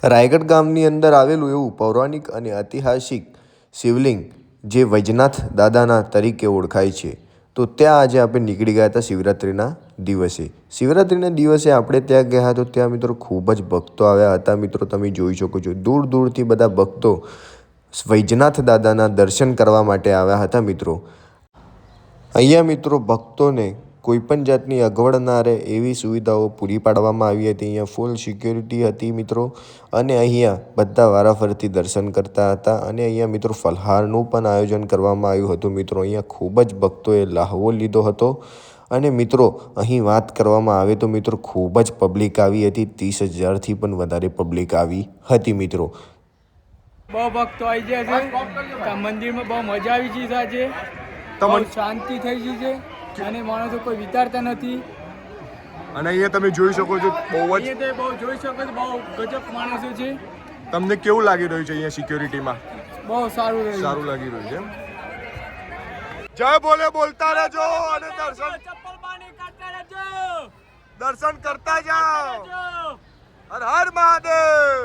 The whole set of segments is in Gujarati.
રાયગઢ ગામની અંદર આવેલું એવું પૌરાણિક અને ઐતિહાસિક શિવલિંગ જે વૈજનાથ દાદાના તરીકે ઓળખાય છે, તો ત્યાં આજે આપણે નીકળી ગયા હતા શિવરાત્રિના દિવસે. શિવરાત્રિના દિવસે આપણે ત્યાં ગયા તો ત્યાં મિત્રો ખૂબ જ ભક્તો આવ્યા હતા. મિત્રો તમે જોઈ શકો છો, દૂર દૂરથી બધા ભક્તો વૈજનાથ દાદાના દર્શન કરવા માટે આવ્યા હતા. મિત્રો અહીંયા મિત્રો ભક્તોને કોઈપણ જાતની અગવડ ના રહે એવી સુવિધાઓ પૂરી પાડવામાં આવી હતી. અહીંયા ફૂલ સિક્યોરિટી હતી મિત્રો, અને અહીંયા બધા વારાફરતી દર્શન કરતા હતા. અને અહીંયા મિત્રો ફલહારનું પણ આયોજન કરવામાં આવ્યું હતું. મિત્રો અહીંયા ખૂબ જ ભક્તોએ લહાવો લીધો હતો. અને મિત્રો અહીં વાત કરવામાં આવે તો મિત્રો ખૂબ જ પબ્લિક આવી હતી. 30,000થી પણ વધારે પબ્લિક આવી હતી. મિત્રો બહુ ભક્તો આવી ગયા છે. મંદિરમાં બહુ મજા આવી ગઈ છે. આજે બહુ શાંતિ થઈ ગઈ છે અને માણસો કોઈ વિચારતા નથી. અને અહીંયા તમે જોઈ શકો છો, બહુ જોઈ શકો છો, બહુ ગજબ માણસો છે. તમને કેવું લાગી રહ્યું છે અહીંયા સિક્યોરિટીમાં? બહુ સારું લાગી રહ્યું છે. જય બોલે બોલતા રહેજો અને દર્શન કરતા જાઓ. હર હર મહાદેવ.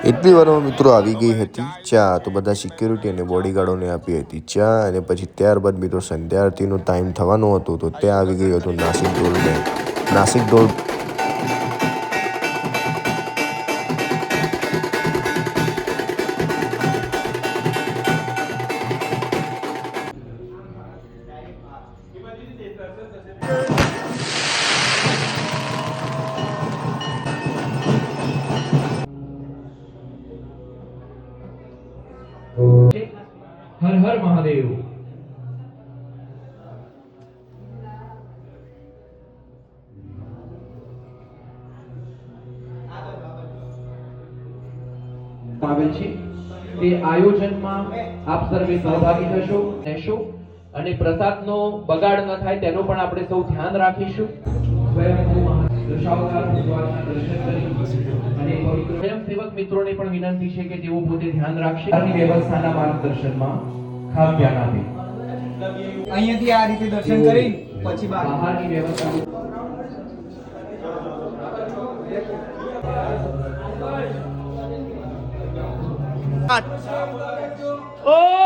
એટલી વારમાં મિત્રો આવી ગઈ હતી ચા. તો બધા સિક્યોરિટી અને બોડીગાર્ડોને આપી હતી ચા. અને પછી ત્યારબાદ મિત્રો સંધ્યા આરતીનો ટાઈમ થવાનો હતો, તો ત્યાં આવી ગયું હતું નાસિક ઢોલ. હર હર મહાદેવ. આવેલ છે તે આયોજનમાં આપ સર્વે સહભાગી થશો રહેશો અને પ્રસાદનો બગાડ ન થાય તેનો પણ આપણે સૌ ધ્યાન રાખીશું. સ્વયંસેવક મિત્રોને પણ વિનંતી છે કે તેઓ પોતે ધ્યાન રાખશે. વ્યવસ્થાના માર્ગદર્શનમાં ખાસ ધ્યાન આપે. અહીંયાથી આ રીતે દર્શન કરી પછી બહારની વ્યવસ્થા ઓ